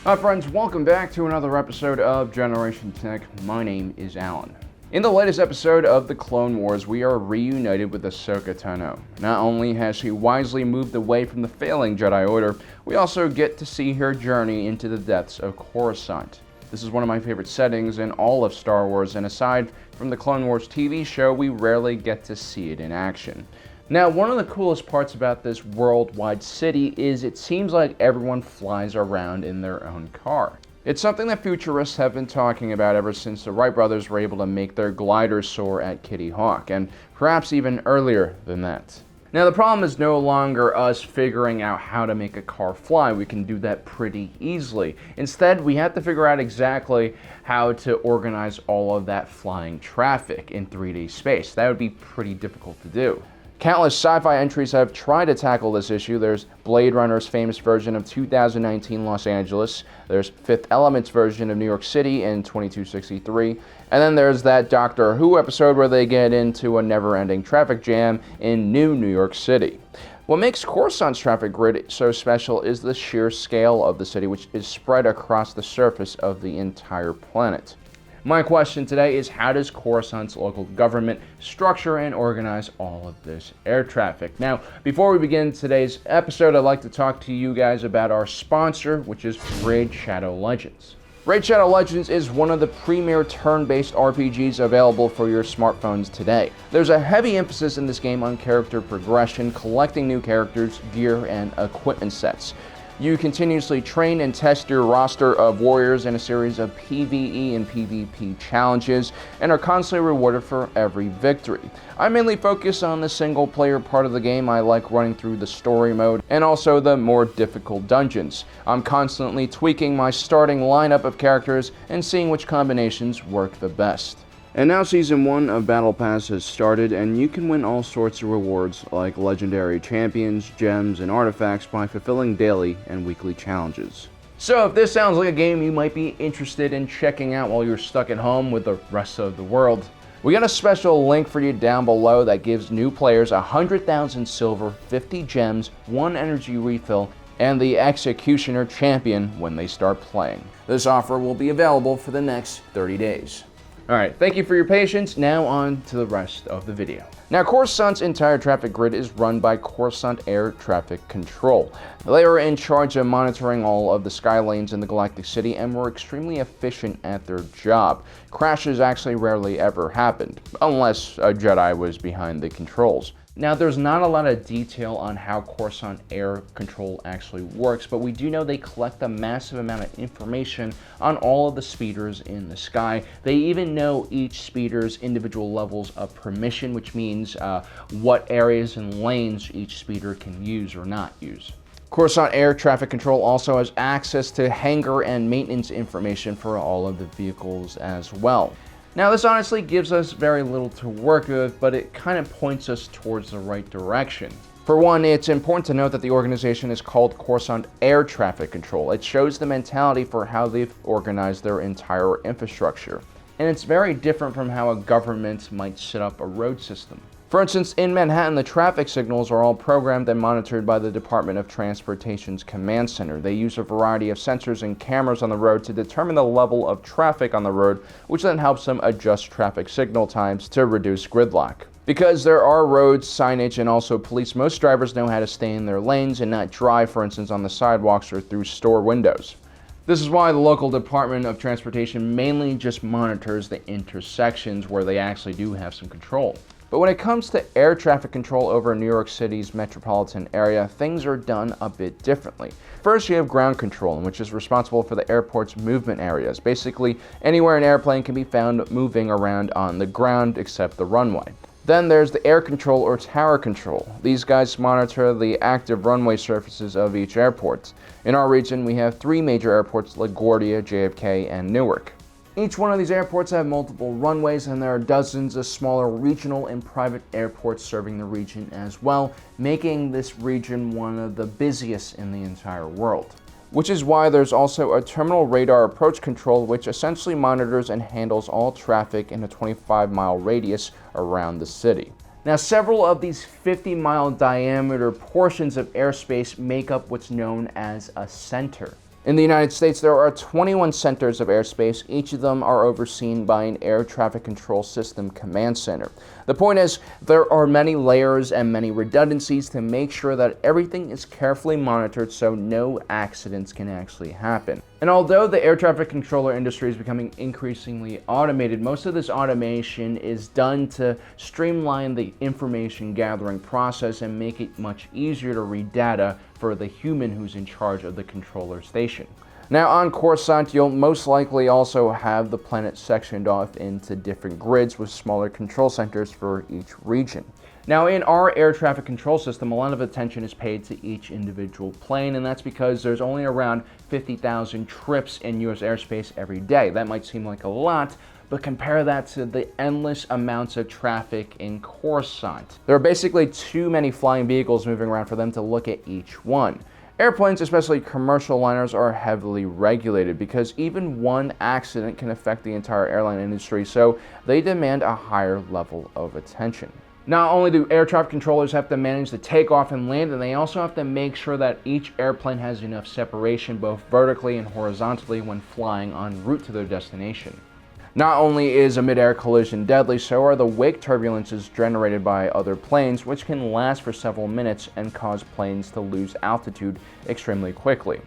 Hi friends, welcome back to another episode of Generation Tech. My name is Alan. In the latest episode of the Clone Wars, we are reunited with Ahsoka Tano. Not only has she wisely moved away from the failing Jedi Order, we also get to see her journey into the depths of Coruscant. This is one of my favorite settings in all of Star Wars, and aside from the Clone Wars TV show, we rarely get to see it in action. Now, one of the coolest parts about this worldwide city is it seems like everyone flies around in their own car. It's something that futurists have been talking about ever since the Wright brothers were able to make their gliders soar at Kitty Hawk, and perhaps even earlier than that. Now, the problem is no longer us figuring out how to make a car fly. We can do that pretty easily. Instead, we have to figure out exactly how to organize all of that flying traffic in 3D space. That would be pretty difficult to do. Countless sci-fi entries have tried to tackle this issue. There's Blade Runner's famous version of 2019 Los Angeles, there's Fifth Element's version of New York City in 2263, and then there's that Doctor Who episode where they get into a never-ending traffic jam in New York City. What makes Coruscant's traffic grid so special is the sheer scale of the city, which is spread across the surface of the entire planet. My question today is, how does Coruscant's local government structure and organize all of this air traffic? Now, before we begin today's episode, I'd like to talk to you guys about our sponsor, which is Raid Shadow Legends. Raid Shadow Legends is one of the premier turn-based RPGs available for your smartphones today. There's a heavy emphasis in this game on character progression, collecting new characters, gear, and equipment sets. You continuously train and test your roster of warriors in a series of PvE and PvP challenges and are constantly rewarded for every victory. I mainly focus on the single player part of the game. I like running through the story mode and also the more difficult dungeons. I'm constantly tweaking my starting lineup of characters and seeing which combinations work the best. And now Season 1 of Battle Pass has started, and you can win all sorts of rewards like legendary champions, gems, and artifacts by fulfilling daily and weekly challenges. So if this sounds like a game you might be interested in checking out while you're stuck at home with the rest of the world, we got a special link for you down below that gives new players 100,000 silver, 50 gems, 1 energy refill, and the Executioner champion when they start playing. This offer will be available for the next 30 days. Alright, thank you for your patience. Now on to the rest of the video. Now, Coruscant's entire traffic grid is run by Coruscant Air Traffic Control. They are in charge of monitoring all of the sky lanes in the Galactic City and were extremely efficient at their job. Crashes actually rarely ever happened, unless a Jedi was behind the controls. Now, there's not a lot of detail on how Coruscant Air Control actually works, but we do know they collect a massive amount of information on all of the speeders in the sky. They even know each speeder's individual levels of permission, which means what areas and lanes each speeder can use or not use. Coruscant Air Traffic Control also has access to hangar and maintenance information for all of the vehicles as well. Now, this honestly gives us very little to work with, but it kind of points us towards the right direction. For one, it's important to note that the organization is called Coruscant Air Traffic Control. It shows the mentality for how they've organized their entire infrastructure. And it's very different from how a government might set up a road system. For instance, in Manhattan, the traffic signals are all programmed and monitored by the Department of Transportation's Command Center. They use a variety of sensors and cameras on the road to determine the level of traffic on the road, which then helps them adjust traffic signal times to reduce gridlock. Because there are roads, signage, and also police, most drivers know how to stay in their lanes and not drive, for instance, on the sidewalks or through store windows. This is why the local Department of Transportation mainly just monitors the intersections where they actually do have some control. But when it comes to air traffic control over New York City's metropolitan area, things are done a bit differently. First, you have ground control, which is responsible for the airport's movement areas. Basically, anywhere an airplane can be found moving around on the ground except the runway. Then there's the air control or tower control. These guys monitor the active runway surfaces of each airport. In our region, we have 3 major airports: LaGuardia, JFK, and Newark. Each one of these airports have multiple runways, and there are dozens of smaller regional and private airports serving the region as well, making this region one of the busiest in the entire world. Which is why there's also a terminal radar approach control, which essentially monitors and handles all traffic in a 25-mile radius around the city. Now, several of these 50-mile diameter portions of airspace make up what's known as a center. In the United States, there are 21 centers of airspace. Each of them are overseen by an air traffic control system command center. The point is, there are many layers and many redundancies to make sure that everything is carefully monitored so no accidents can actually happen. And although the air traffic controller industry is becoming increasingly automated, most of this automation is done to streamline the information gathering process and make it much easier to read data for the human who's in charge of the controller station. Now on Coruscant, you'll most likely also have the planet sectioned off into different grids with smaller control centers for each region. Now in our air traffic control system, a lot of attention is paid to each individual plane, and that's because there's only around 50,000 trips in US airspace every day. That might seem like a lot, but compare that to the endless amounts of traffic in Coruscant. There are basically too many flying vehicles moving around for them to look at each one. Airplanes, especially commercial liners, are heavily regulated because even one accident can affect the entire airline industry, so they demand a higher level of attention. Not only do air traffic controllers have to manage the takeoff and landing, they also have to make sure that each airplane has enough separation both vertically and horizontally when flying en route to their destination. Not only is a mid-air collision deadly, so are the wake turbulences generated by other planes, which can last for several minutes and cause planes to lose altitude extremely quickly.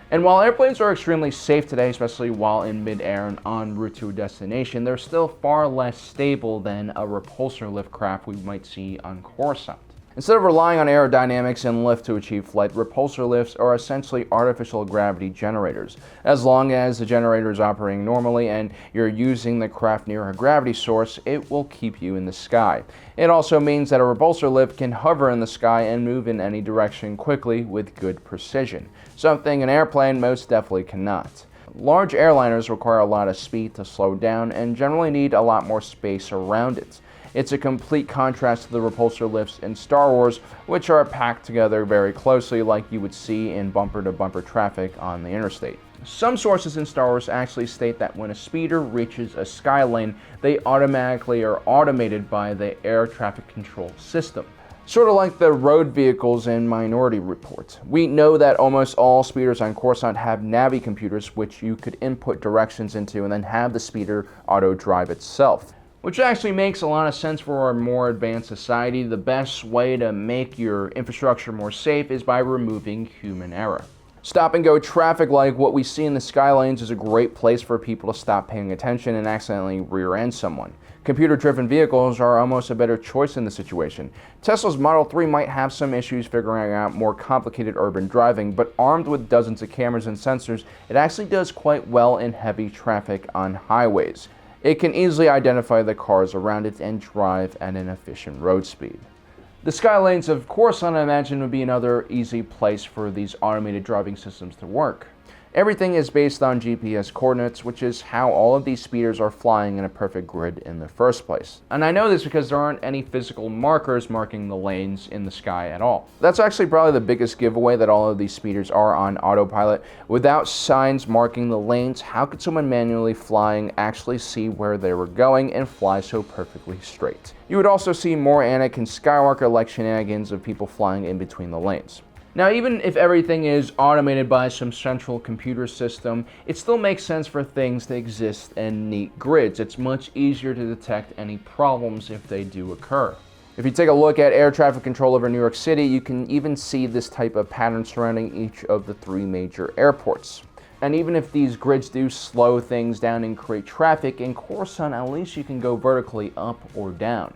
And while airplanes are extremely safe today, especially while in mid-air and en route to a destination, they're still far less stable than a repulsor-lift craft we might see on Coruscant. Instead of relying on aerodynamics and lift to achieve flight, repulsor lifts are essentially artificial gravity generators. As long as the generator is operating normally and you're using the craft near a gravity source, it will keep you in the sky. It also means that a repulsor lift can hover in the sky and move in any direction quickly with good precision, something an airplane most definitely cannot. Large airliners require a lot of speed to slow down and generally need a lot more space around it. It's a complete contrast to the repulsor lifts in Star Wars, which are packed together very closely like you would see in bumper-to-bumper traffic on the interstate. Some sources in Star Wars actually state that when a speeder reaches a sky lane, they automatically are automated by the air traffic control system. Sort of like the road vehicles in Minority Report. We know that almost all speeders on Coruscant have Navi computers which you could input directions into and then have the speeder auto-drive itself. Which actually makes a lot of sense for a more advanced society. The best way to make your infrastructure more safe is by removing human error. Stop-and-go traffic like what we see in the sky lanes is a great place for people to stop paying attention and accidentally rear-end someone. Computer-driven vehicles are almost a better choice in this situation. Tesla's Model 3 might have some issues figuring out more complicated urban driving, but armed with dozens of cameras and sensors, it actually does quite well in heavy traffic on highways. It can easily identify the cars around it and drive at an efficient road speed. The sky lanes of Coruscant, I imagine, would be another easy place for these automated driving systems to work. Everything is based on GPS coordinates, which is how all of these speeders are flying in a perfect grid in the first place. And I know this because there aren't any physical markers marking the lanes in the sky at all. That's actually probably the biggest giveaway that all of these speeders are on autopilot. Without signs marking the lanes, how could someone manually flying actually see where they were going and fly so perfectly straight? You would also see more Anakin Skywalker-like shenanigans of people flying in between the lanes. Now, even if everything is automated by some central computer system, it still makes sense for things to exist in neat grids. It's much easier to detect any problems if they do occur. If you take a look at air traffic control over New York City, you can even see this type of pattern surrounding each of the three major airports. And even if these grids do slow things down and create traffic, in Coruscant at least you can go vertically up or down.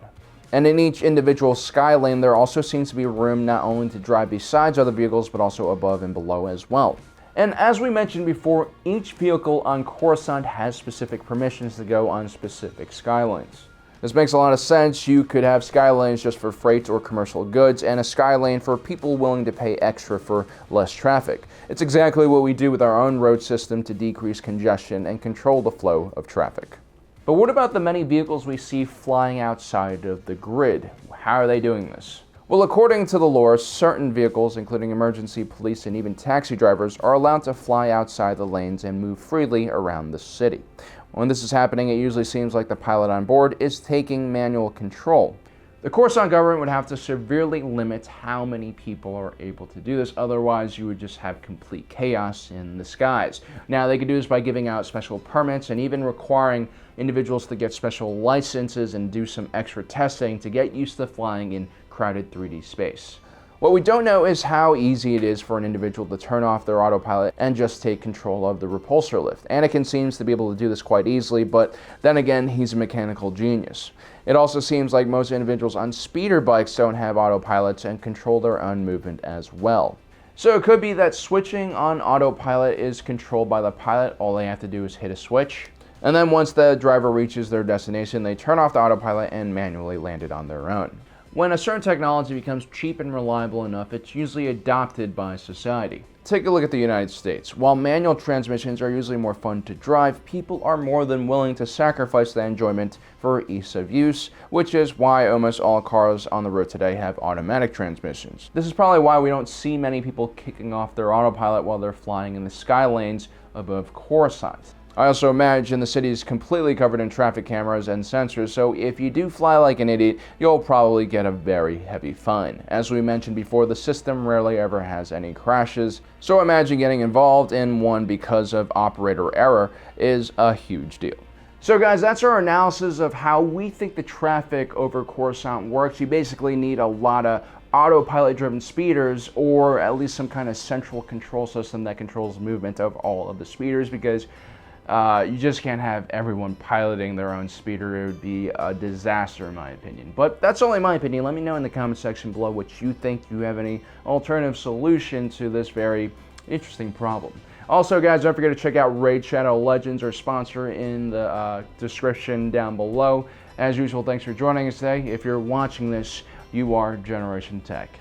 And in each individual sky lane, there also seems to be room not only to drive besides other vehicles, but also above and below as well. And as we mentioned before, each vehicle on Coruscant has specific permissions to go on specific sky lanes. This makes a lot of sense. You could have sky lanes just for freight or commercial goods, and a sky lane for people willing to pay extra for less traffic. It's exactly what we do with our own road system to decrease congestion and control the flow of traffic. But what about the many vehicles we see flying outside of the grid? How are they doing this? Well, according to the lore, certain vehicles, including emergency, police, and even taxi drivers, are allowed to fly outside the lanes and move freely around the city. When this is happening, it usually seems like the pilot on board is taking manual control. The Coruscant government would have to severely limit how many people are able to do this, otherwise you would just have complete chaos in the skies. Now, they could do this by giving out special permits and even requiring individuals to get special licenses and do some extra testing to get used to flying in crowded 3D space. What we don't know is how easy it is for an individual to turn off their autopilot and just take control of the Repulsorlift. Anakin seems to be able to do this quite easily, but then again, he's a mechanical genius. It also seems like most individuals on speeder bikes don't have autopilots and control their own movement as well. So it could be that switching on autopilot is controlled by the pilot. All they have to do is hit a switch. And then once the driver reaches their destination, they turn off the autopilot and manually land it on their own. When a certain technology becomes cheap and reliable enough, it's usually adopted by society. Take a look at the United States. While manual transmissions are usually more fun to drive, people are more than willing to sacrifice that enjoyment for ease of use, which is why almost all cars on the road today have automatic transmissions. This is probably why we don't see many people kicking off their autopilot while they're flying in the sky lanes above Coruscant. I also imagine the city is completely covered in traffic cameras and sensors, so if you do fly like an idiot, you'll probably get a very heavy fine. As we mentioned before, the system rarely ever has any crashes, so imagine getting involved in one because of operator error is a huge deal. So guys, that's our analysis of how we think the traffic over Coruscant works. You basically need a lot of autopilot-driven speeders, or at least some kind of central control system that controls the movement of all of the speeders, because you just can't have everyone piloting their own speeder. It would be a disaster in my opinion. But that's only my opinion. Let me know in the comment section below what you think. Do you have any alternative solution to this very interesting problem? Also guys, don't forget to check out Raid Shadow Legends, our sponsor, in the description down below. As usual, thanks for joining us today. If you're watching this, you are Generation Tech.